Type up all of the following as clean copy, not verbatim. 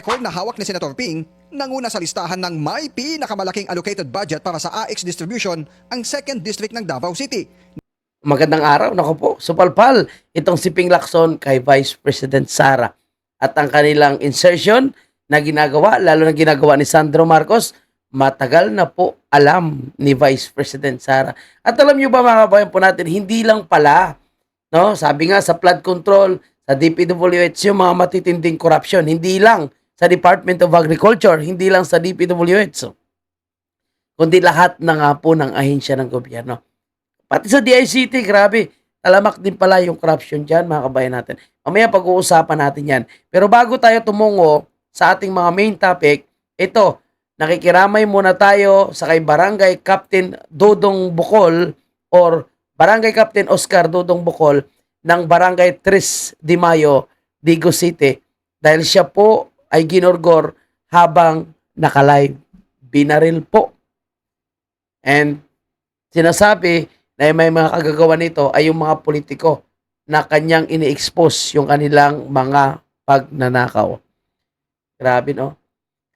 record na hawak ni Senator Ping, nanguna sa listahan ng may pinakamalaking allocated budget para sa AX distribution ang 2nd District ng Davao City. Magandang araw, naku po, supalpal itong si Ping Lacson kay Vice President Sara. At ang kanilang insertion na ginagawa, lalo na ginagawa ni Sandro Marcos, matagal na po alam ni Vice President Sara. At alam niyo ba mga kabayan po natin, hindi lang pala, no? Sabi nga sa flood control, sa DPWH yung mga matitinding corruption, hindi lang sa Department of Agriculture, hindi lang sa DPWH, kundi lahat na nga po ng ahensya ng gobyerno. Pati sa DICT, grabe, talamak din pala yung corruption dyan, mga kabayan natin. Mamaya pag-uusapan natin yan. Pero bago tayo tumungo sa ating mga main topic, ito, nakikiramay muna tayo sa kay Barangay Captain Dodong Bukol or Barangay Captain Oscar Dodong Bukol ng Barangay 3 de Mayo, Digo City, dahil siya po ay ginorgor habang nakalive. Binaril po. And sinasabi na may mga kagagawa nito ay yung mga politiko na kanyang ini-expose yung kanilang mga pagnanakaw. Grabe, no?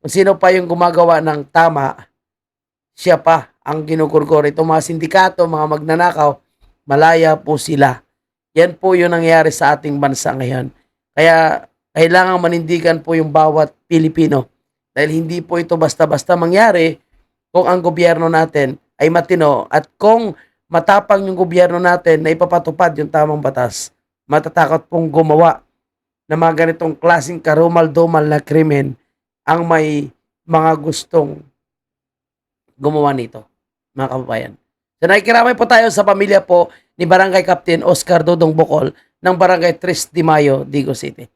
Kung sino pa yung gumagawa ng tama, siya pa ang ginugurgor. Itong mga sindikato, mga magnanakaw, malaya po sila. Yan po yung nangyayari sa ating bansa ngayon. Kaya kailangan manindigan po yung bawat Pilipino. Dahil hindi po ito basta-basta mangyari kung ang gobyerno natin ay matino at kung matapang yung gobyerno natin na ipapatupad yung tamang batas. Matatakot pong gumawa ng mga ganitong klaseng karumal-dumal na krimen ang may mga gustong gumawa nito, mga kababayan. So nakikiramay po tayo sa pamilya po ni Barangay Captain Oscar Dodong Bukol ng Barangay 3 de Mayo, Digo City.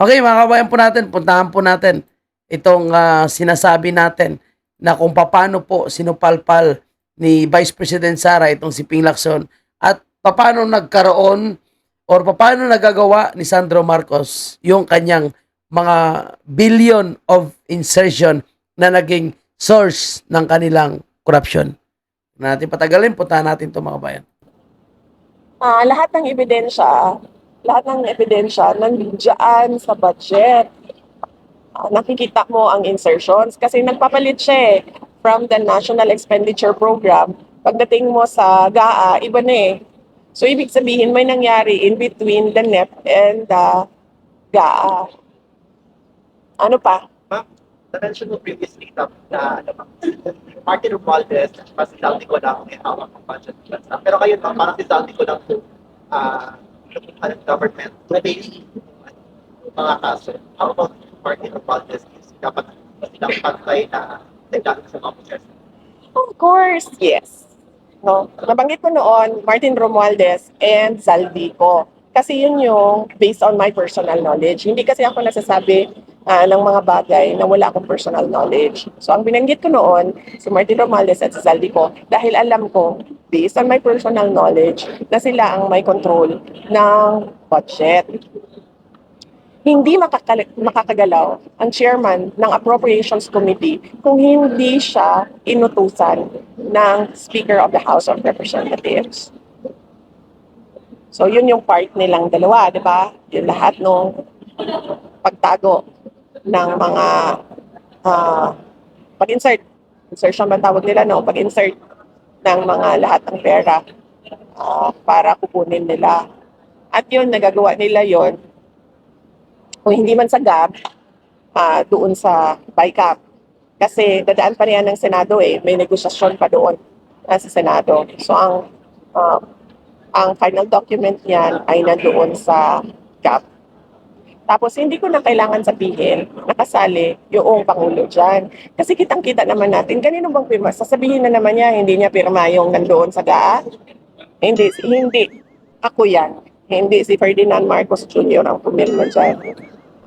Okay, mga kababayan po natin, puntahan po natin itong sinasabi natin na kung paano po sinupalpal ni Vice President Sara itong si Ping Lacson at paano nagkaroon or paano nagagawa ni Sandro Marcos yung kanyang mga billion of insertion na naging source ng kanilang corruption. Natin patagalin, puntahan natin ito mga kabayan. Lahat ng ebidensya nandiyan sa budget. Nakikita mo ang insertions kasi nagpapalit siya from the National Expenditure Program. Pagdating mo sa GAA, iba na eh. So, ibig sabihin, may nangyari in between the NEP and the GAA. Ano pa? Ma'am, na-mention mo previously na Martin Romualdez at saka si Zaldico lang may hawak ng budget ng bansa. Pero kayo ma'am, parang si Zaldico lang po ng government to daily yung mga kaso. How about Martin Romualdez? Dapat silang pantay na nagdaan sa mga proseso. Of course, yes. No, nabanggit ko noon, Martin Romualdez and Zaldico. Kasi yun yung based on my personal knowledge. Hindi kasi ako nasasabi ng mga bagay na wala akong personal knowledge. So, ang binanggit ko noon, si Martin Romualdez at si Zaldico, dahil alam ko, based on my personal knowledge, na sila ang may control ng budget. Hindi makakagalaw ang chairman ng Appropriations Committee kung hindi siya inutusan ng Speaker of the House of Representatives. So, yun yung part nilang dalawa, di ba? Yung lahat ng pagtago ng mga insertion ba tawag nila, no? Pag-insert ng mga lahat ng pera para kukunin nila. At yun, nagagawa nila yun kung hindi man sa GAB, doon sa BICAP. Kasi dadaan pa riyan ng Senado may negosasyon pa doon sa Senado. So ang final document niyan ay nandoon sa GAP. Tapos hindi ko na kailangan sabihin, nakasali yung Pangulo dyan. Kasi kitang-kita naman natin, kanino bang pirma? Sasabihin na naman niya, hindi niya pirma yung nandoon sa GAA. Hindi. Ako yan. Hindi si Ferdinand Marcos Jr. ang pumirma dyan.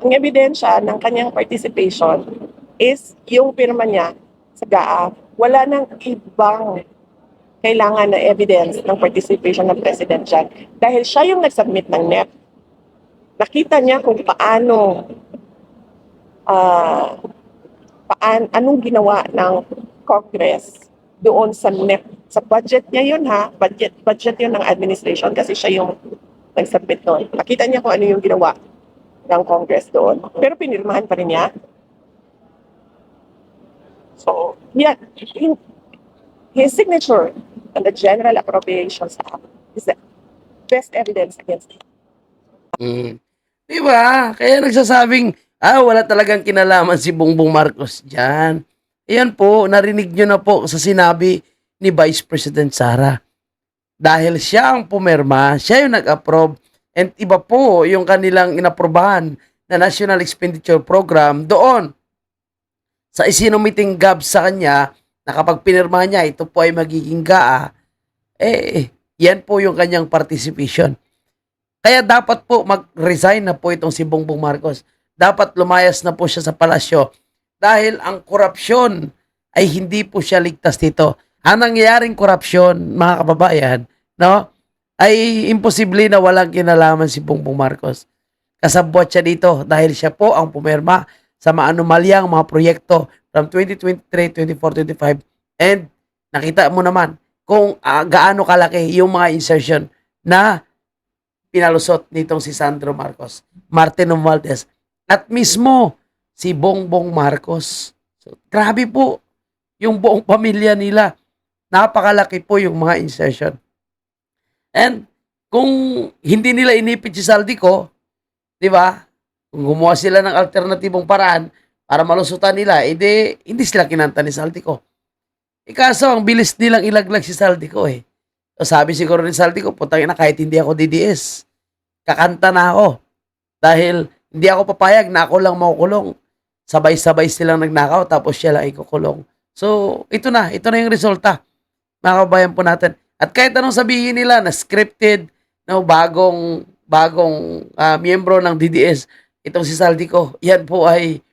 Ang ebidensya ng kanyang participation is yung pirma niya sa GAA. Wala nang ibang kailangan na evidence ng participation ng President dyan. Dahil siya yung nag-submit ng NEP. Nakita niya kung anong ginawa ng Congress doon sa NEP. Sa budget niya yun budget yun ng administration kasi siya yung nag-submit doon. Nakita niya kung ano yung ginawa ng Congress doon. Pero pinirmahan pa rin niya. So, yeah, his signature on the General Appropriations Act is the best evidence against him. Mm. Di ba? Kaya nagsasabing, wala talagang kinalaman si Bongbong Marcos dyan. Ayan po, narinig nyo na po sa sinabi ni Vice President Sara. Dahil siya ang pumirma, siya yung nag-approve, and iba po yung kanilang inaprobahan na National Expenditure Program doon sa isinumiting gab sa kanya na kapag pinirma niya, ito po ay magiging GAA, yan po yung kanyang participation. Kaya dapat po mag-resign na po itong si Bongbong Marcos. Dapat lumayas na po siya sa palasyo dahil ang korupsyon ay hindi po siya ligtas dito. Ang nangyayaring korupsyon, mga kababayan, no, ay imposible na walang kinalaman si Bongbong Marcos. Kasabwat siya dito dahil siya po ang pumirma sa maanumalyang mga proyekto from 2023, 24, 25, and nakita mo naman kung gaano kalaki yung mga insertion na pinalusot nitong si Sandro Marcos, Martin Romualdez, at mismo si Bongbong Marcos. So, grabe po yung buong pamilya nila. Napakalaki po yung mga insertion. And kung hindi nila inipit si Saldico, di ba? Kung gumawa sila ng alternatibong paraan para malusutan nila, hindi sila kinanta ni Saldico. Kaso, ang bilis nilang ilaglag si Saldico eh. So, sabi siguro ni Saldico, putang ina, kahit hindi ako DDS, kakanta na ako. Dahil hindi ako papayag na ako lang makukulong. Sabay-sabay silang nagnakaw, tapos siya lang ikukulong. So, ito na yung resulta. Mga kabayan po natin. At kahit anong sabihin nila na scripted, no, bagong miyembro ng DDS, itong si Saldico, yan po ay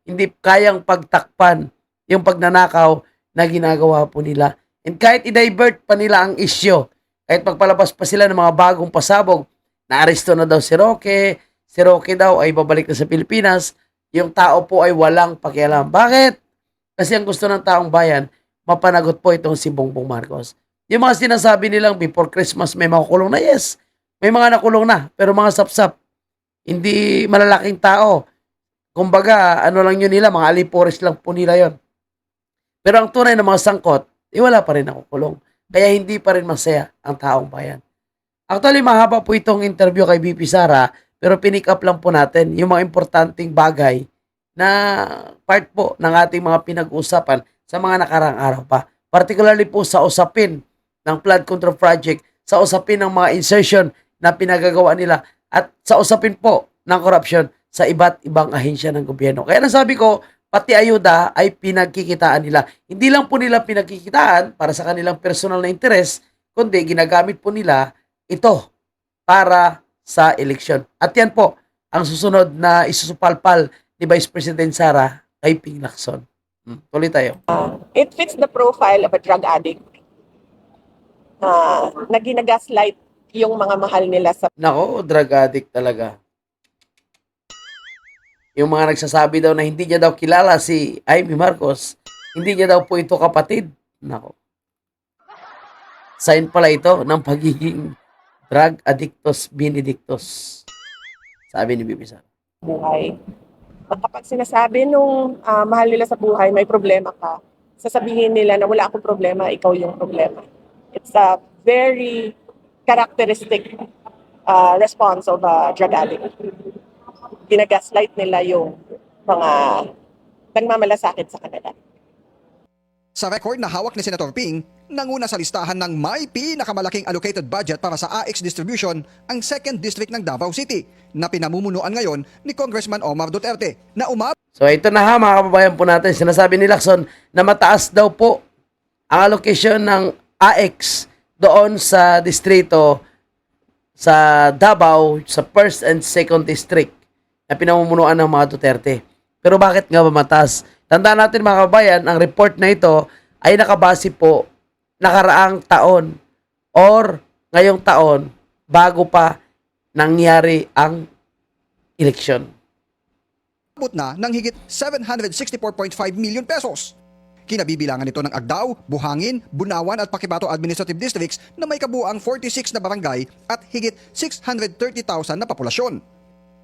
hindi kayang pagtakpan yung pagnanakaw na ginagawa po nila. And kahit i-divert pa nila ang issue, kahit magpalabas pa sila ng mga bagong pasabog, na-aresto na daw si Roque daw ay babalik na sa Pilipinas, yung tao po ay walang pakialam. Bakit? Kasi ang gusto ng taong bayan, mapanagot po itong si Bongbong Marcos. Yung mga sinasabi nilang before Christmas may makukulong na, yes. May mga nakulong na, pero mga sapsap. Hindi malalaking tao. Kumbaga, ano lang yun nila, mga alipores lang po nila yon. Pero ang tunay na mga sangkot, wala pa rin nakukulong. Kaya hindi pa rin masaya ang taong bayan. Actually, mahaba po itong interview kay BP Sara, pero pinick up lang po natin yung mga importanteng bagay na part po ng ating mga pinag-uusapan sa mga nakarang araw pa. Particularly po sa usapin ng flood control project, sa usapin ng mga insertion na pinagagawa nila, at sa usapin po ng corruption sa iba't ibang ahensya ng gobyerno. Kaya nasabi ko, pati ayuda ay pinagkikitaan nila. Hindi lang po nila pinagkikitaan para sa kanilang personal na interes, kundi ginagamit po nila ito para sa eleksyon. At yan po ang susunod na isusupalpal ni Vice President Sara kay Ping Lacson. Tuloy tayo. It fits the profile of a drug addict na ginagaslight yung mga mahal nila sa Nako, drug addict talaga. Yung mga nagsasabi daw na hindi niya daw kilala si Amy Marcos, hindi niya daw po ito kapatid. Nako. Sign pala ito ng pagiging drug addictus benedictus. Sabi ni Bibi Sara. buhay. Kapag sinasabi nung mahal nila sa buhay, may problema ka, sasabihin nila na wala akong problema, ikaw yung problema. It's a very characteristic response of a drug addict. Ginagaslight nila yung mga nagmamalasakit sa kanila. Sa record na hawak ni Senator Ping, nanguna sa listahan ng may pinakamalaking allocated budget para sa AX distribution ang 2nd District ng Davao City na pinamumunuan ngayon ni Congressman Omar Duterte na So ito na ha, mga kababayan po natin, sinasabi ni Lacson na mataas daw po ang allocation ng AX doon sa distrito sa Davao, sa 1st and 2nd District na pinamumunuan ng mga Duterte. Pero bakit nga ba mataas? Tandaan natin mga kababayan, ang report na ito ay nakabase po nakaraang taon or ngayong taon bago pa nangyari ang eleksyon. umabot na ng higit 764.5 million pesos. Kinabibilangan ito ng Agdao, Buhangin, Bunawan at Pakibato Administrative Districts na may kabuang 46 na barangay at higit 630,000 na populasyon.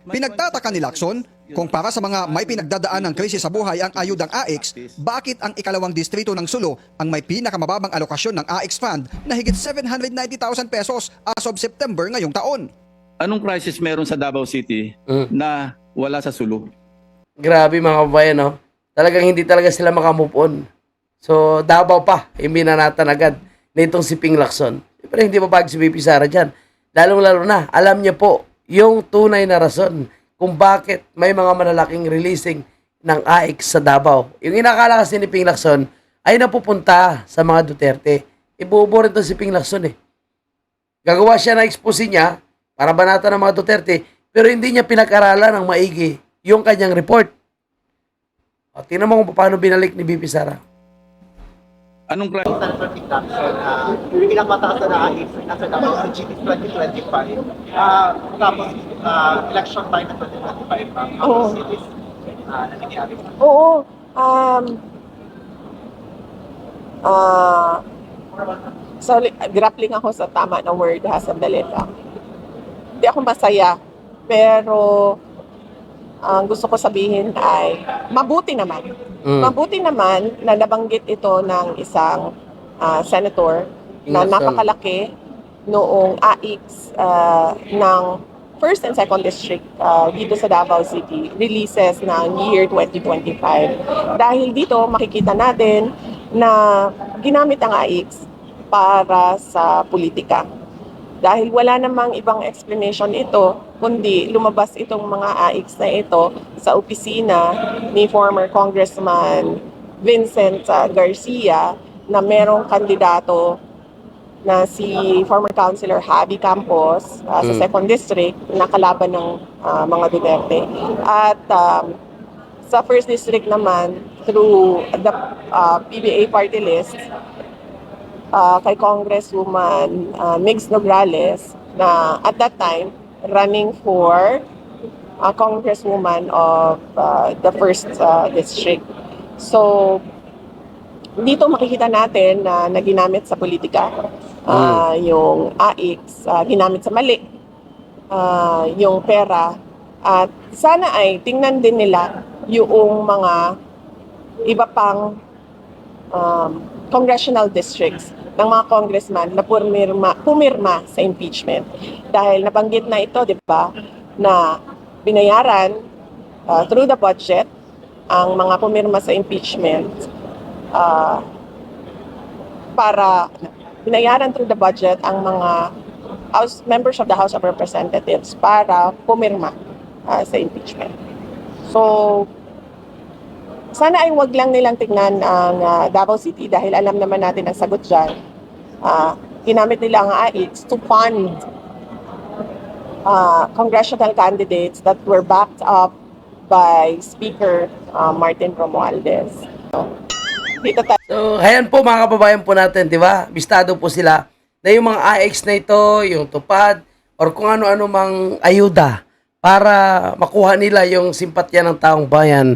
Pinagtataka ni Lacson kung para sa mga may pinagdadaan ng krisis sa buhay ang ayudang AX, bakit ang ikalawang distrito ng Sulu ang may pinakamababang alokasyon ng AX Fund na higit 790,000 pesos as of September ngayong taon. Anong crisis meron sa Davao City na wala sa Sulu? Grabe mga kabayan, no? Talagang hindi talaga sila makamove on. So, Davao pa, imbinanatan agad na itong si Ping Lacson. Pero hindi pa si VP Sara dyan. Lalong-lalo na, alam niya po yung tunay na rason kung bakit may mga malalaking releasing ng AX sa Davao. Yung inakala kasi ni Ping Lacson ay napupunta sa mga Duterte. Ibubo rin to si Ping Lacson eh. Gagawa siya na expose niya para banata ng mga Duterte, pero hindi niya pinag-aralan ng maigi yung kanyang report. O, tingnan mo kung paano binalik ni VP Sara. Anong crisis? Senator Ping Lacson na yung pinakamataas na AX nasa Davao sa GP 2025. Tapos election time na 2025 pa. Oo. Cities na nangyayari. Oo. Sorry, grappling ako sa tama na word ha, sandali lang. Hindi ako masaya, pero ang gusto ko sabihin ay mabuti naman. Mabuti naman na nabanggit ito ng isang senator na Lacson. napakalaki noong AX ng first and second district dito sa Davao City releases ng year 2025. Dahil dito makikita natin na ginamit ang AX para sa politika. Dahil wala namang ibang explanation ito, kundi lumabas itong mga AX na ito sa opisina ni former Congressman Vincent Garcia na merong kandidato na si former Councilor Javi Campos sa second district na kalaban ng mga Duterte. At sa first district naman, through the PBA party list, kay Congresswoman Migs Nograles na at that time running for Congresswoman of the first district. So, dito makikita natin na ginamit sa politika yung AX, ginamit sa mali yung pera. At sana ay tingnan din nila yung mga iba pang congressional districts ng mga congressman na pumirma sa impeachment. Dahil nabanggit na ito, di ba, na binayaran through the budget ang mga pumirma sa impeachment para binayaran through the budget ang mga members of the House of Representatives para pumirma sa impeachment. So, sana ay wag lang nilang tignan ang Davao City dahil alam naman natin ang sagot dyan. Ginamit nila ang AX to fund congressional candidates that were backed up by Speaker Martin Romualdez. Dito tayo. So, ayan po mga kababayan po natin, di ba? Bistado po sila na yung mga AX na ito, yung tupad, or kung ano-ano mang ayuda para makuha nila yung simpatya ng taong bayan,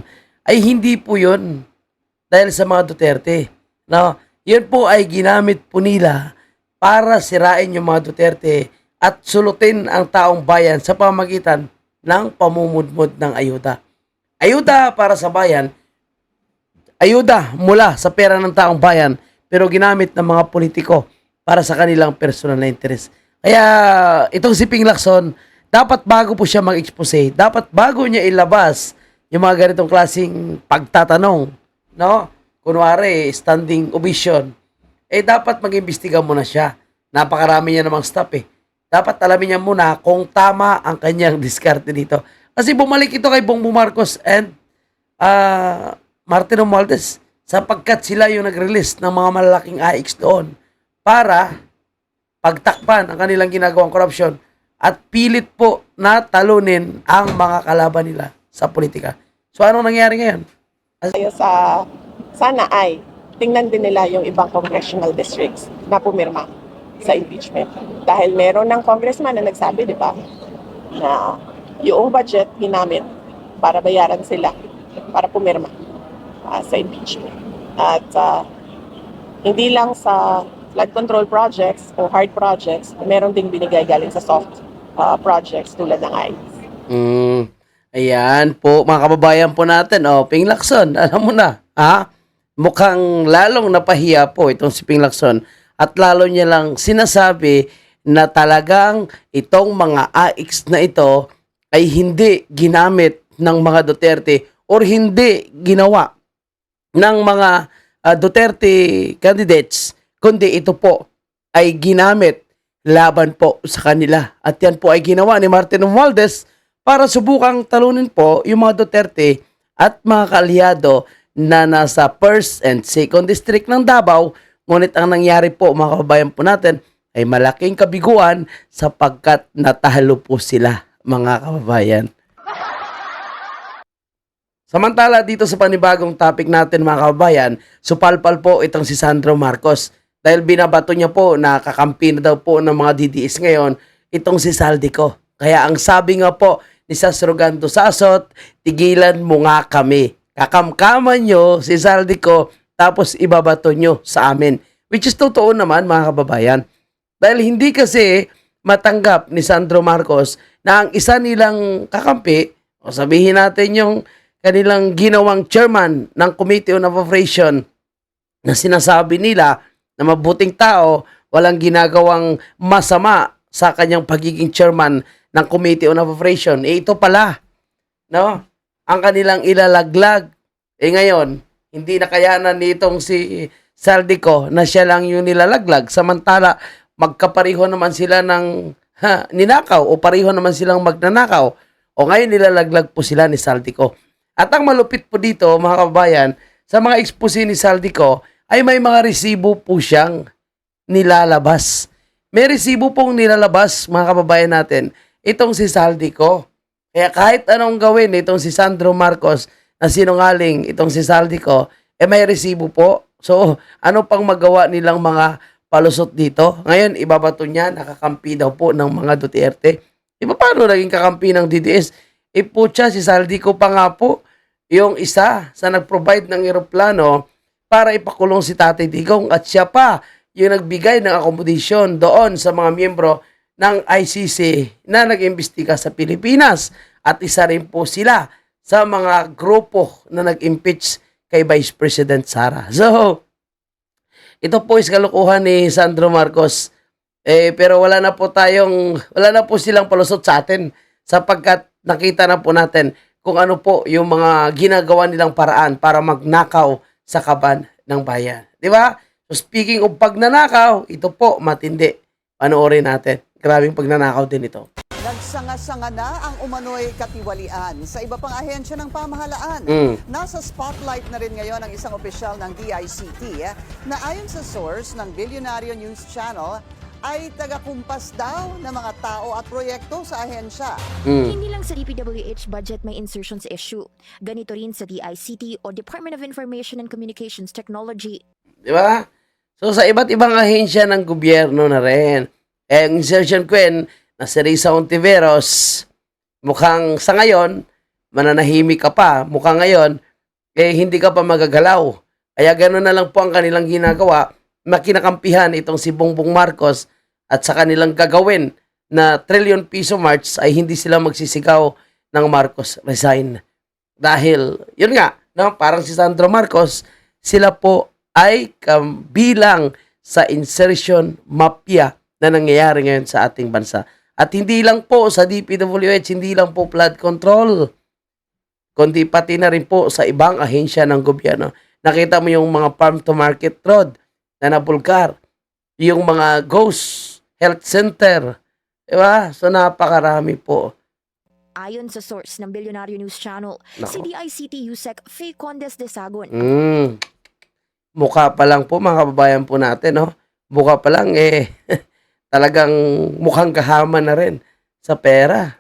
ay hindi po yun dahil sa mga Duterte. No? Yun po ay ginamit po nila para sirain yung mga Duterte at sulutin ang taong bayan sa pamagitan ng pamumudmod ng ayuda. Ayuda para sa bayan, ayuda mula sa pera ng taong bayan, pero ginamit ng mga politiko para sa kanilang personal na interes. Kaya itong si Ping Lacson, dapat bago po siya mag-expose, dapat bago niya ilabas yung mga ganitong klaseng pagtatanong, no? Kunwari, standing ovation, dapat mag-imbestiga muna siya. Napakarami niya namang staff Dapat alamin niya muna kung tama ang kanyang diskarte dito. Kasi bumalik ito kay Bongbong Marcos and Martin Romualdez sapagkat sila yung nag-release ng mga malalaking AX doon para pagtakpan ang kanilang ginagawang korupsyon at pilit po na talunin ang mga kalaban nila sa politika. So, anong nangyari ngayon? Tayo sana ay tingnan din nila yung ibang congressional districts na pumirma sa impeachment. Dahil meron ng congressman na nagsabi, di ba, na yung budget ginamit para bayaran sila, para pumirma sa impeachment. At hindi lang sa flood control projects o hard projects, meron ding binigay galing sa soft projects tulad ng ICE. Mm, ayan po, mga kababayan po natin. Ping Lacson, alam mo na, ha? Mukhang lalong napahiya po itong si Ping Lacson at lalo niya lang sinasabi na talagang itong mga AIX na ito ay hindi ginamit ng mga Duterte or hindi ginawa ng mga Duterte candidates, kundi ito po ay ginamit laban po sa kanila. At yan po ay ginawa ni Martin Romualdez para subukang talunin po yung mga Duterte at mga kaalyado na nasa 1st and 2nd District ng Davao. Ngunit ang nangyari po, mga kababayan po natin, ay malaking kabiguan sapagkat natalo po sila, mga kababayan. Samantala dito sa panibagong topic natin, mga kababayan, supalpal po itong si Sandro Marcos dahil binabato niya po na kakampi na daw po ng mga DDS ngayon itong si Saldico. Kaya ang sabi nga po ni Sasrogando Sasot, tigilan mo nga kami. Kakamkaman nyo si Saldico tapos ibabato nyo sa amin. Which is totoo naman, mga kababayan. Dahil hindi kasi matanggap ni Sandro Marcos na ang isa nilang kakampi, o sabihin natin yung kanilang ginawang chairman ng Committee on Appropriation na sinasabi nila na mabuting tao, walang ginagawang masama sa kanyang pagiging chairman ng Committee on Appropriation. Ito pala, no? Ang kanilang ilalaglag. Ngayon, hindi nakayanan nitong si Saldico na siya lang yung nilalaglag. Samantala, magkapareho naman sila ng ninakaw o pareho naman silang magnanakaw. O ngayon nilalaglag po sila ni Saldico. At ang malupit po dito, mga kababayan, sa mga expose ni Saldico, ay may mga resibo po siyang nilalabas. May resibo pong nilalabas, mga kababayan natin, itong si Saldico. Kaya kahit anong gawin itong si Sandro Marcos na sinungaling itong si Saldico, may resibo po. So, ano pang magawa nilang mga palusot dito? Ngayon, ibabato niya, nakakampi daw po ng mga Duterte. Paano naging kakampi ng DDS? Putya, si Saldico pa nga po, yung isa sa nag-provide ng eroplano para ipakulong si Tatay Digong at siya pa yung nagbigay ng accommodation doon sa mga miyembro ng ICC na nag-imbestiga sa Pilipinas. At isa rin po sila sa mga grupo na nag-impeach kay Vice President Sara. So, ito po is kalukuhan ni Sandro Marcos. Pero wala na po silang palusot sa atin sapagkat nakita na po natin kung ano po yung mga ginagawa nilang paraan para magnakaw sa kaban ng bayan. Di ba? So speaking of pagnanakaw, ito po matindi. Panoorin natin. Grabing pagnanakaw din ito. Nagsanga-sanga na ang umano'y katiwalian sa iba pang ahensya ng pamahalaan. Nasa spotlight na rin ngayon ang isang opisyal ng DICT na ayon sa source ng Billionario News Channel ay tagakumpas daw ng mga tao at proyekto sa ahensya. Hindi lang sa DPWH budget may insertions issue. Ganito rin sa DICT o Department of Information and Communications Technology. Di ba? So sa iba't ibang ahensya ng gobyerno na rin. Ang insertion queen na si Risa Ontiveros, mukhang sa ngayon, mananahimik ka pa. Mukhang ngayon, hindi ka pa magagalaw. Kaya gano'n na lang po ang kanilang ginagawa. Makinakampihan itong si Bongbong Marcos at sa kanilang gagawin na trillion piso march ay hindi sila magsisigaw ng Marcos resign. Dahil, yun nga, no, parang si Sandro Marcos, sila po ay bilang sa insertion mafia na nangyayari ngayon sa ating bansa. At hindi lang po sa DPWH, hindi lang po flood control, kundi pati na rin po sa ibang ahensya ng gobyerno. Nakita mo yung mga farm to market road na nabulgar, yung mga ghost health center, diba? So napakarami po. Ayon sa source ng Billionario News Channel, si DICT USEC Faye Condes de Sagon. Mukha pa lang po, mga kababayan po natin, no? Mukha pa lang, talagang mukhang kahaman na rin sa pera.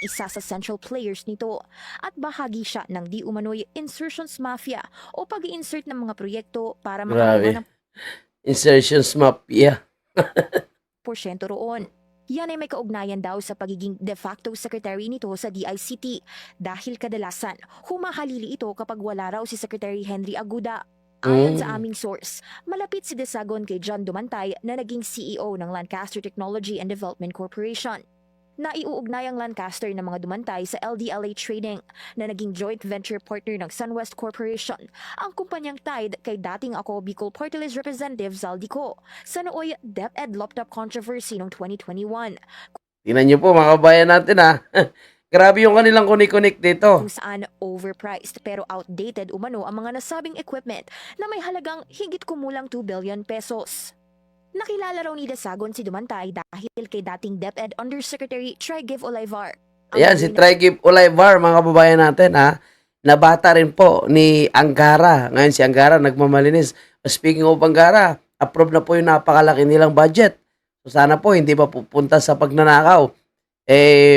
Isa sa central players nito at bahagi siya ng di umano'y insertions mafia o pag-i-insert ng mga proyekto para makakuha ng Insertions mafia. porsyento roon. Yan ay may kaugnayan daw sa pagiging de facto secretary nito sa DICT dahil kadalasan humahalili ito kapag wala raw si Secretary Henry Aguda. Ayon sa aming source, malapit si Desagon kay John Dumantay na naging CEO ng Lancaster Technology and Development Corporation. na iuugnay ang Lancaster ng mga dumantay sa LDLA Trading na naging joint venture partner ng SunWest Corporation, ang kumpanyang tied kay dating ako Bicol Party List Representative Zaldico sa nooy DepEd laptop controversy noong 2021 Tingnan niyo po mga kabayan natin ha. Grabe yung kanilang kunik-kunik dito. kung saan overpriced pero outdated umano ang mga nasabing equipment na may halagang higit kumulang 2 billion pesos. Nakilala raw ni Dasagon si Dumantay dahil kay dating DepEd Undersecretary Trigiv Olivar. Ang Ayan, si gawin Trigib Olivar, mga kababayan natin ha. Nabata rin po ni Angara. Ngayon si Angara nagmamalinis. Speaking of Angara, approve na po yung napakalaki nilang budget. So sana po hindi pa pupunta sa pagnanakaw.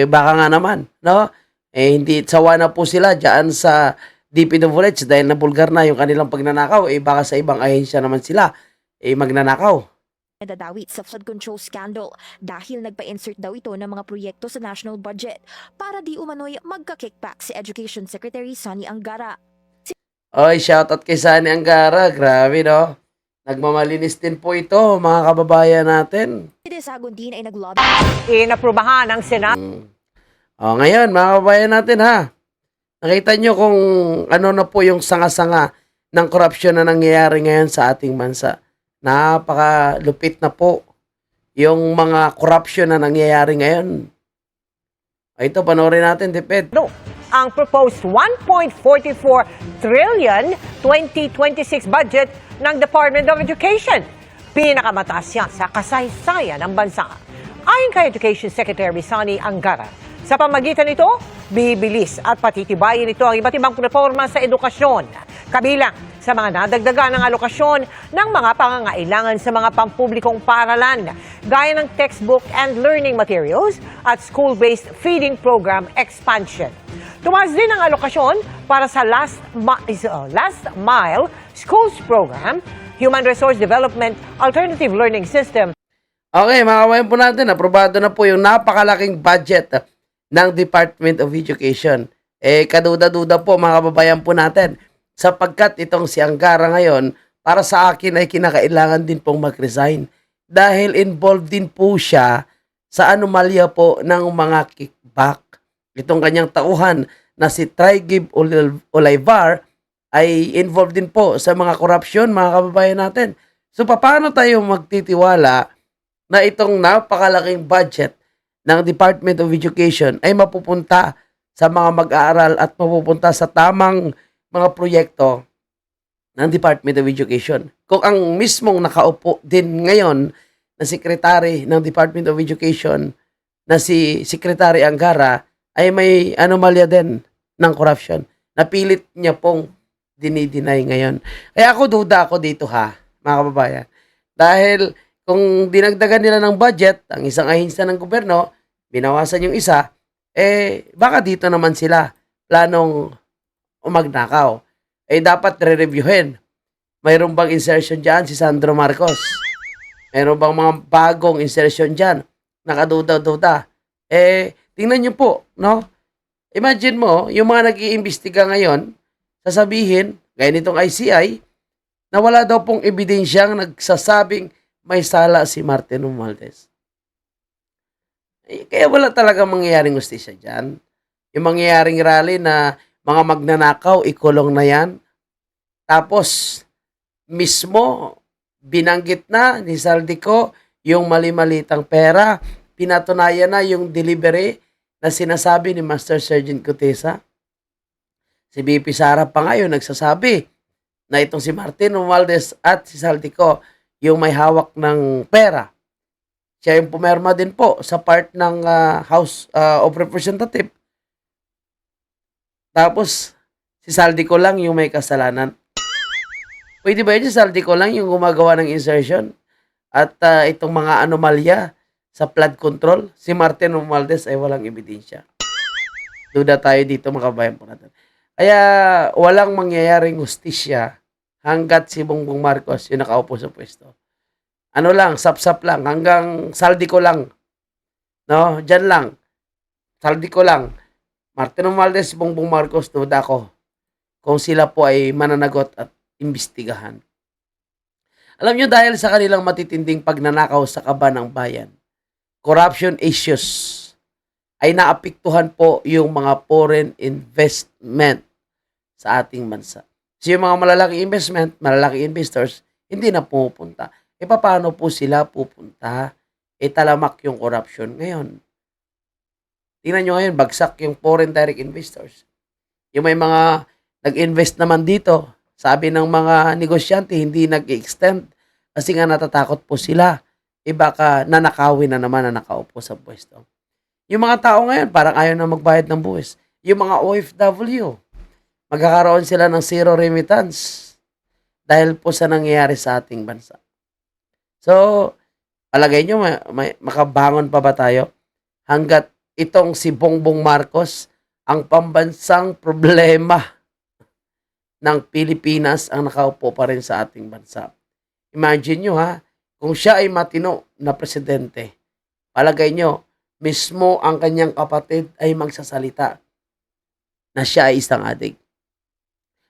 Baka nga naman, no? Hindi sawa na po sila diyan sa DPWH dahil nabulgar na yung kanilang pagnanakaw. Baka sa ibang ahensya naman sila magnanakaw. nadadawit sa flood control scandal dahil nagpa-insert daw ito ng mga proyekto sa national budget para di umano'y magka-kickback si Education Secretary Sonny Angara. Oy, shoutout kay Sunny Angara. Grabe, no? Nagmamalinis din po ito, mga kababayan natin. Si Desagon din ay naglobby Inaprubahan ng Senado. Ngayon, mga kababayan natin, ha? Nakita nyo kung ano na po yung sanga-sanga ng korupsyon na nangyayari ngayon sa ating bansa. Napakalupit na po yung mga korupsyon na nangyayari ngayon. Ito, panoorin natin, Deped. Ang proposed 1.44 trillion 2026 budget ng Department of Education. Pinakamataas yan sa kasaysayan ng bansa. Ayon kay Education Secretary Sonny Angara, sa pamagitan nito, bibilis at patitibayin ito ang iba't ibang reforma sa edukasyon. Kabilang sa mga nadagdagan ng alokasyon ng mga pangangailangan sa mga pampublikong paaralan, gaya ng textbook and learning materials at school-based feeding program expansion. Tumaas din ang alokasyon para sa last mile schools program, human resource development, alternative learning system. Okay, mga kababayan po natin, aprobado na po yung napakalaking budget ng Department of Education. Kaduda-duda po mga kababayan po natin, sapagkat itong si Angara ngayon, para sa akin ay kinakailangan din pong mag-resign dahil involved din po siya sa anomalya po ng mga kickback. Itong kanyang tauhan na si Trigib Olivar ay involved din po sa mga korupsyon, mga kababayan natin. So paano tayo magtitiwala na itong napakalaking budget ng Department of Education ay mapupunta sa mga mag-aaral at mapupunta sa tamang mga proyekto ng Department of Education? Kung ang mismong nakaupo din ngayon na sekretary ng Department of Education na si Secretary Angara ay may anomalya din ng corruption. Napilit niya pong dinideny ngayon. Kaya duda ako dito ha, mga kababayan. Dahil kung dinagdagan nila ng budget, ang isang ahensya ng gobyerno, binawasan yung isa, baka dito naman sila planong magnakaw. Dapat re-reviewin. Mayroon bang insertion dyan si Sandro Marcos? Mayroon bang mga bagong insertion dyan? Nakaduda-duda. Tingnan nyo po, no? Imagine mo, yung mga nag-iimbestiga ngayon, sasabihin, gaya nitong ICI, na wala daw pong ebidensyang nagsasabing may sala si Martin Romualdez. Kaya wala talaga mangyayaring justisya dyan. Yung mangyayaring rally na mga magnanakaw, ikulong na yan. Tapos, mismo, binanggit na ni Zaldico yung mali-malitang pera. Pinatunayan na yung delivery na sinasabi ni Master Sergeant Cutesa. Si BP Sara pa ngayon nagsasabi na itong si Martin Romualdez at si Zaldico yung may hawak ng pera. Siya yung pumerma din po sa part ng House of Representatives. Tapos, si Zaldico lang yung may kasalanan. Pwede ba yun si Zaldico lang yung gumagawa ng insertion? At itong mga anomalya sa flood control, si Martin Romualdez ay walang ebidensya. Duda tayo dito, mga kabayan po natin. Kaya walang mangyayaring justisya hanggat si Bongbong Marcos yung nakaupo sa pwesto. Ano lang, sap-sap lang, hanggang Zaldico lang. No, dyan lang. Zaldico lang. Martin Romualdez, Bongbong Marcos, duda ko kung sila po ay mananagot at imbestigahan. Alam nyo, dahil sa kanilang matitinding pagnanakaw sa kaban ng bayan, corruption issues, ay naapektuhan po yung mga foreign investment sa ating bansa. So yung mga malalaking investment, malalaking investors, hindi na pupunta. E paano po sila pupunta? E talamak yung corruption ngayon. Tingnan nyo ngayon, bagsak yung foreign direct investors. Yung may mga nag-invest naman dito, sabi ng mga negosyante, hindi nag-extend kasi nga natatakot po sila. E baka nanakawin na naman na nakaupo sa pwesto. Yung mga tao ngayon, parang ayaw na magbayad ng buwis. Yung mga OFW, magkakaroon sila ng zero remittance dahil po sa nangyayari sa ating bansa. So, palagay nyo, makabangon pa ba tayo hanggat itong si Bongbong Marcos ang pambansang problema ng Pilipinas ang nakaupo pa rin sa ating bansa. Imagine nyo ha, kung siya ay matino na presidente, palagay nyo, mismo ang kanyang kapatid ay magsasalita na siya ay isang adik.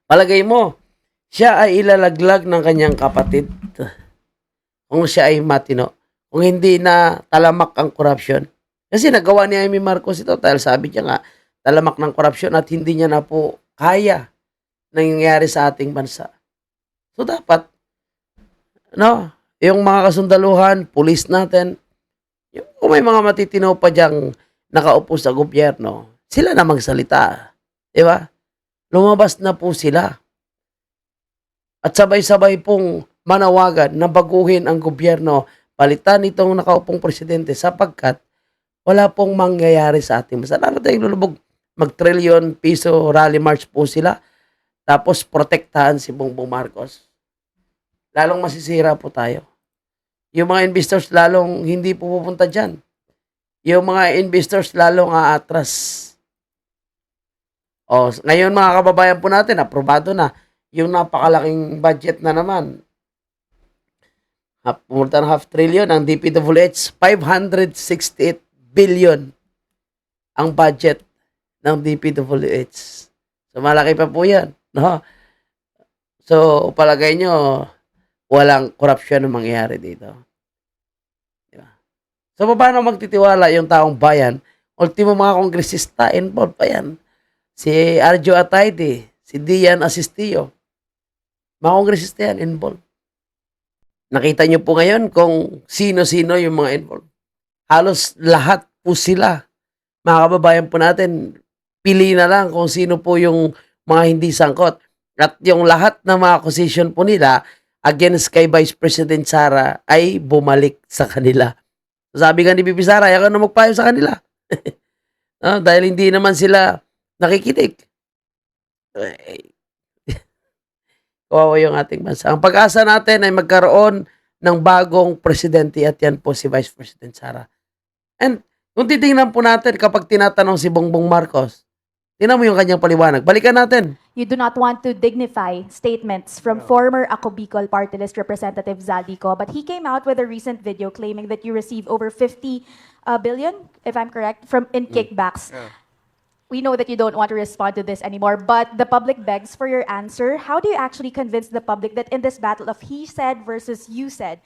Palagay mo, siya ay ilalaglag ng kanyang kapatid kung siya ay matino. Kung hindi na talamak ang corruption. Kasi nagawa ni Amy Marcos ito dahil sabi niya nga, talamak ng corruption at hindi niya na po kaya nangyayari sa ating bansa. So dapat, yung mga kasundaluhan, pulis natin, kung may mga matitino pa diyang nakaupo sa gobyerno, sila na magsalita. Di ba? Lumabas na po sila. At sabay-sabay pong manawagan na baguhin ang gobyerno, palitan itong nakaupong presidente sapagkat wala pong mangyayari sa ating bansa. Lalo tayong lulubog, mag-trillion piso rally march po sila, tapos protektahan si Bongbong Marcos. Lalong masisira po tayo. Yung mga investors lalong hindi po pupunta dyan. Yung mga investors lalong aatras. Ngayon mga kababayan po natin, aprobado na yung napakalaking budget na naman. More than half trillion ang DPWH, 568 billion ang budget ng DPWH. So malaki pa po yan. No? So palagay nyo, walang korupsyon na mangyayari dito. Diba? So, paano magtitiwala yung taong bayan? Ultimo mga kongresista, involved pa yan. Si Arjo Atayde, si Dian Asistio. Mga kongresista yan, involved. Nakita nyo po ngayon kung sino-sino yung mga involved. Halos lahat po sila. Mga kababayan po natin, pili na lang kung sino po yung mga hindi sangkot. At yung lahat ng mga accusation po nila, against kay Vice President Sara ay bumalik sa kanila. Sabi nga ni Bibi Sara, ayaw ka na magpayo sa kanila. Dahil hindi naman sila nakikinig. Kawawa yung ating bansa. Ang pag-asa natin ay magkaroon ng bagong presidente at yan po si Vice President Sara. And kung titingnan po natin kapag tinatanong si Bongbong Marcos, tingnan mo yung kanyang paliwanag. Balikan natin. You do not want to dignify statements from former Ako Bicol Party List Representative Zaldico, but he came out with a recent video claiming that you received over 50 billion, if I'm correct, in kickbacks. We know that you don't want to respond to this anymore, but the public begs for your answer. How do you actually convince the public that in this battle of he said versus you said,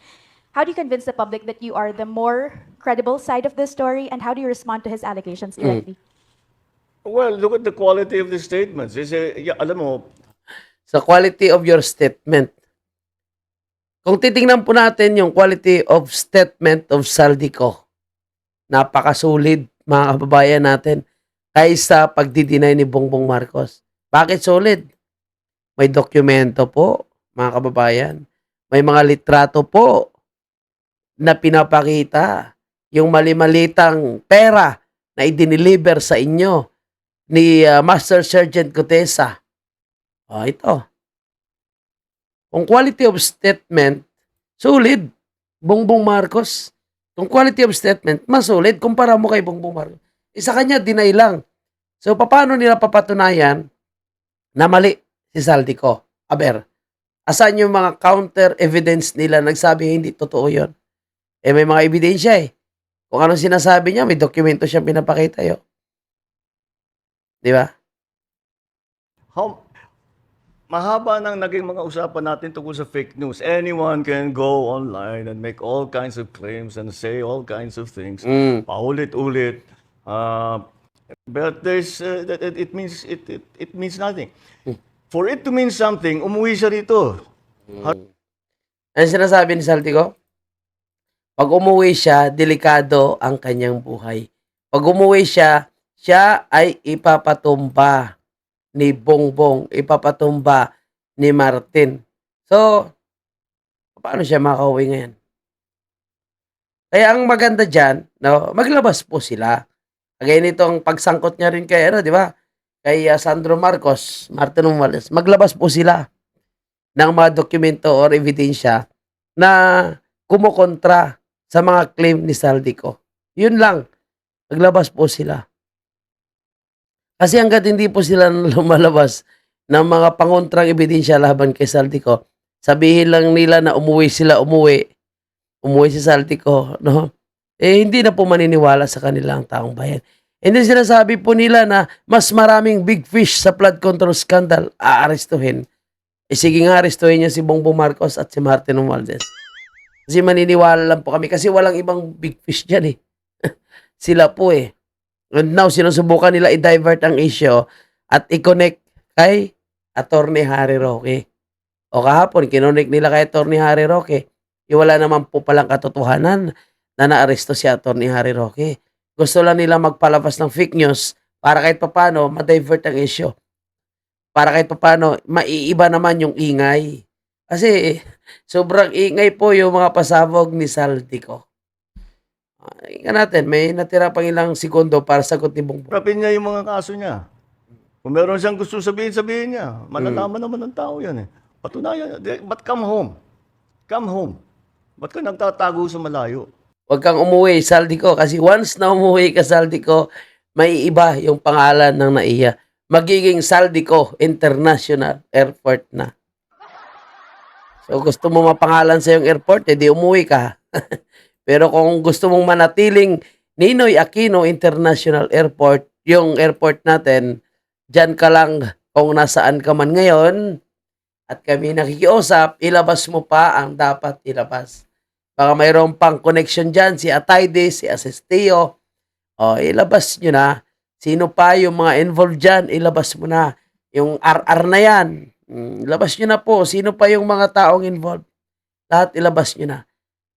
how do you convince the public that you are the more credible side of the story, and how do you respond to his allegations directly? Well, look at the quality of the statements. Alam mo, Sa quality of your statement. Kung titingnan po natin yung quality of statement of Zaldico, napakasulit mga kababayan natin kaysa pagdidinay ni Bongbong Marcos. Bakit solid? May dokumento po, mga kababayan. May mga litrato po na pinapakita yung mali-malitang pera na idiniliver sa inyo ni Master Sergeant Gutesa. Ito. Kung quality of statement, solid. Bongbong Marcos. Kung quality of statement, mas solid. Kumpara mo kay Bongbong Marcos. Isa kanya, deny lang. So, paano nila papatunayan na mali si Zaldico? Asan yung mga counter evidence nila nagsabi hindi totoo yun? May mga ebidensya Kung anong sinasabi niya, may dokumento siyang pinapakita yun. Di ba? mahaba nang naging mga usapan natin tungkol sa fake news. Anyone can go online and make all kinds of claims and say all kinds of things. Paulit-ulit. But it means it means nothing. For it to mean something, umuwi siya rito. Ano sinasabi ni Saltico? Pag umuwi siya, delikado ang kanyang buhay. Pag umuwi siya, siya ay ipapatumba ni Bongbong, ipapatumba ni Martin. So, paano siya makauwi ngayon? Kaya ang maganda dyan, no, maglabas po sila. Kagaya nitong pagsangkot niya rin kay, di ba? Kay Sandro Marcos, Martin Romualdez, maglabas po sila ng mga dokumento or ebidensya na kumukontra sa mga claim ni Saldico. Yun lang. Maglabas po sila. Kasi hanggat hindi po sila lumalabas ng mga pangontrang ebidensya laban kay Saldico, sabihin lang nila na umuwi si Saldico, no? Hindi na po maniniwala sa kanilang taong bayan. And then sinasabi po nila na mas maraming big fish sa flood control scandal aarestuhin. Sige nga, arestuhin niya si Bongbong Marcos at si Martin Romualdez. Kasi maniniwala lang po kami kasi walang ibang big fish dyan eh. Sila po eh. And now, sinusubukan nila i-divert ang issue at i-connect kay Attorney Harry Roque. O kahapon, kinonect nila kay Attorney Harry Roque. Wala naman po palang katotohanan na naaresto si Attorney Harry Roque. Gusto lang nila magpalabas ng fake news para kahit papano ma-divert ang issue. Para kahit papano maiiba naman yung ingay. Kasi sobrang ingay po yung mga pasabog ni Saldico. Tingnan natin, may natira pang ilang segundo para sagot ni Bongbong. Rapin niya yung mga kaso niya. Kung meron siyang gusto sabihin niya. Malalaman naman ng tao yan eh. Patunayan, but come home. Come home. Ba't ka nagtatago sa malayo? Huwag kang umuwi, Saldico. Kasi once na umuwi ka, Saldico, may iba yung pangalan ng NAIA. Magiging Saldico International Airport na. So gusto mo mapangalan sa yung airport, di umuwi ka. Pero kung gusto mong manatiling Ninoy Aquino International Airport, yung airport natin, dyan ka lang kung nasaan ka man ngayon at kami nakikiusap, ilabas mo pa ang dapat ilabas. Baka mayroon pang connection dyan, si Atayde, si Asistio, ilabas nyo na. Sino pa yung mga involved dyan, ilabas mo na. Yung RR na yan, ilabas nyo na po. Sino pa yung mga taong involved? Lahat ilabas nyo na.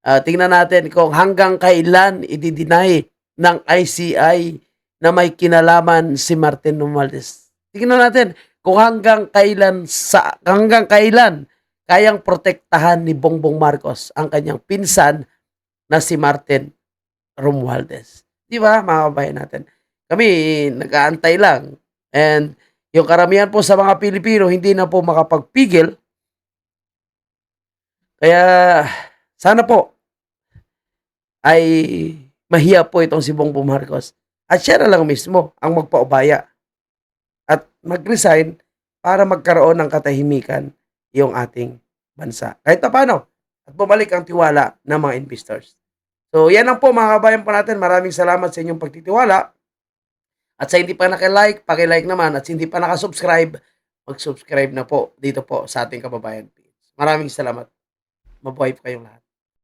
Tingnan natin kung hanggang kailan i-deny ng ICI na may kinalaman si Martin Romualdez. Tingnan natin kung hanggang kailan kayang protektahan ni Bongbong Marcos ang kanyang pinsan na si Martin Romualdez. Di ba, mga kabayan natin? Kami, nag-aantay lang. And yung karamihan po sa mga Pilipino hindi na po makapagpigil. Kaya, sana po ay mahiya po itong si Bongbong Marcos. At siya na lang mismo ang magpaubaya at mag-resign para magkaroon ng katahimikan yung ating bansa. Kahit na paano, at bumalik ang tiwala ng mga investors. So, yan lang po mga kabayan po natin. Maraming salamat sa inyong pagtitiwala. At sa hindi pa naka-like, paki-like naman. At sa hindi pa naka-subscribe, mag-subscribe na po dito po sa ating kababayan page. Maraming salamat. Mabuhay po kayong lahat.